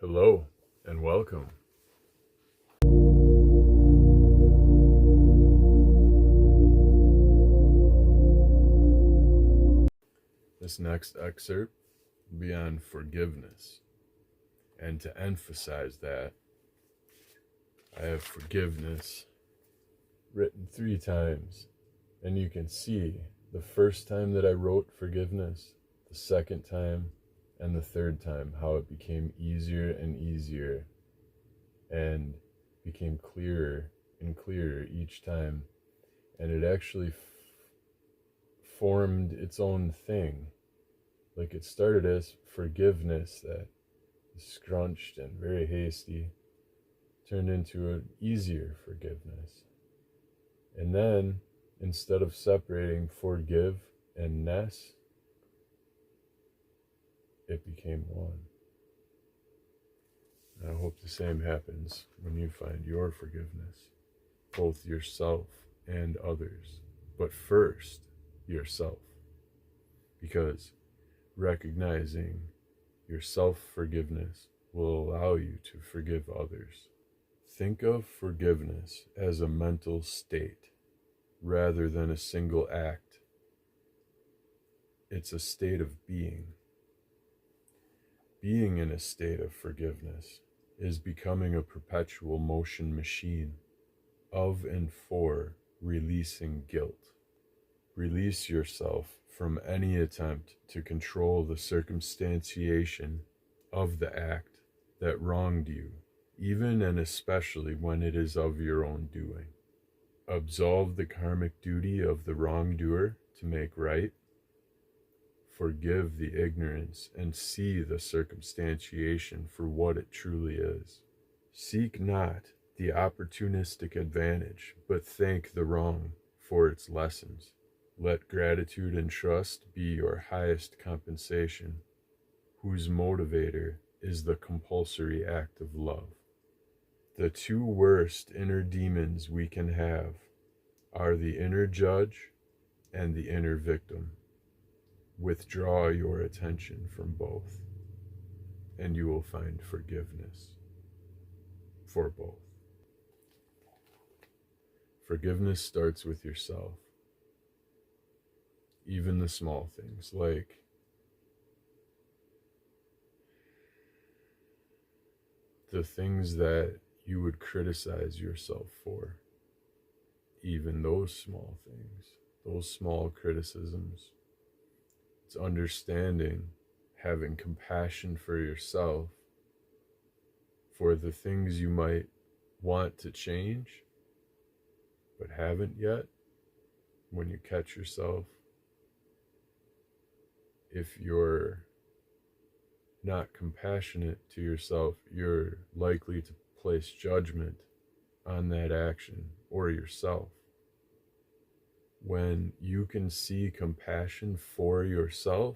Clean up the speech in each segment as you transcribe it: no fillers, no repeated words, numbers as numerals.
Hello and welcome. This next excerpt will be on forgiveness. And to emphasize that, I have forgiveness written 3 times. And you can see the first time that I wrote forgiveness, the second time, and the third time, how it became easier and easier and became clearer and clearer each time. And it actually formed its own thing. Like it started as forgiveness that is scrunched and very hasty, turned into an easier forgiveness. And then, instead of separating forgive and ness, it became one. And I hope the same happens when you find your forgiveness, both yourself and others, but first yourself, because recognizing your self-forgiveness will allow you to forgive others. Think of forgiveness as a mental state rather than a single act. It's a state of being. Being in a state of forgiveness is becoming a perpetual motion machine of and for releasing guilt. Release yourself from any attempt to control the circumstantiation of the act that wronged you, even and especially when it is of your own doing. Absolve the karmic duty of the wrongdoer to make right. Forgive the ignorance and see the circumstantiation for what it truly is. Seek not the opportunistic advantage, but thank the wrong for its lessons. Let gratitude and trust be your highest compensation, whose motivator is the compulsory act of love. The 2 worst inner demons we can have are the inner judge and the inner victim. Withdraw your attention from both, and you will find forgiveness for both. Forgiveness starts with yourself. Even the small things, like the things that you would criticize yourself for, even those small things, those small criticisms. It's understanding, having compassion for yourself, for the things you might want to change, but haven't yet. When you catch yourself, if you're not compassionate to yourself, you're likely to place judgment on that action or yourself. When you can see compassion for yourself,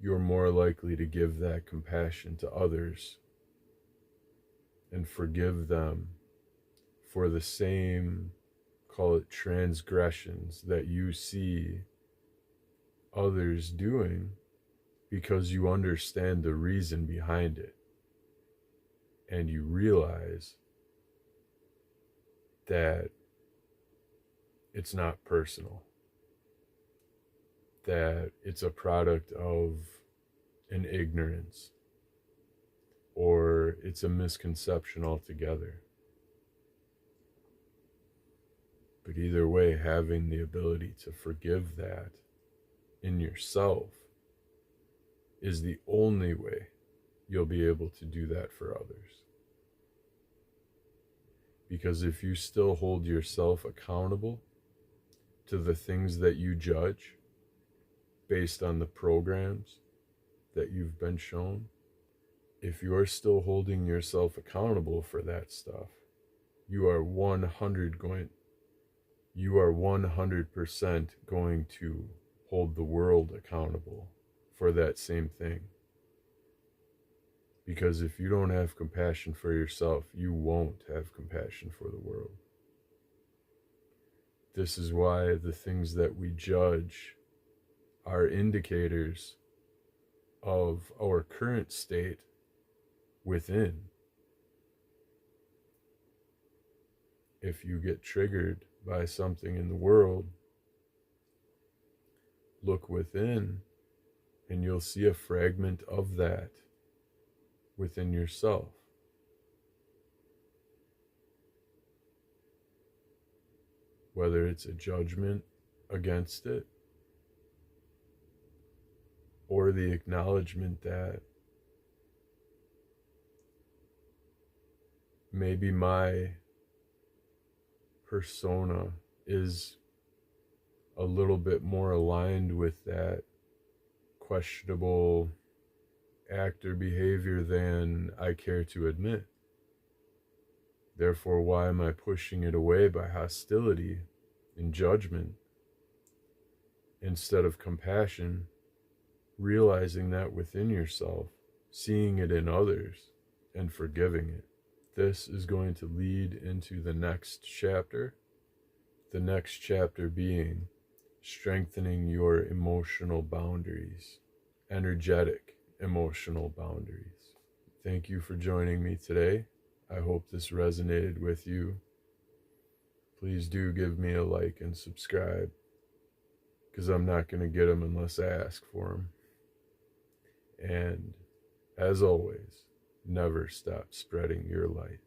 you're more likely to give that compassion to others and forgive them for the same, call it transgressions, that you see others doing, because you understand the reason behind it. And you realize that it's not personal, that it's a product of an ignorance, or it's a misconception altogether. But either way, having the ability to forgive that in yourself is the only way you'll be able to do that for others. Because if you still hold yourself accountable to the things that you judge based on the programs that you've been shown, if you're still holding yourself accountable for that stuff, you are 100% going to hold the world accountable for that same thing. Because if you don't have compassion for yourself, you won't have compassion for the world. This is why the things that we judge are indicators of our current state within. If you get triggered by something in the world, look within and you'll see a fragment of that within yourself. Whether it's a judgment against it or the acknowledgement that maybe my persona is a little bit more aligned with that questionable act or behavior than I care to admit. Therefore, why am I pushing it away by hostility and judgment instead of compassion, realizing that within yourself, seeing it in others, and forgiving it? This is going to lead into the next chapter being strengthening your emotional boundaries, energetic emotional boundaries. Thank you for joining me today. I hope this resonated with you. Please do give me a like and subscribe, because I'm not going to get them unless I ask for them. And as always, never stop spreading your light.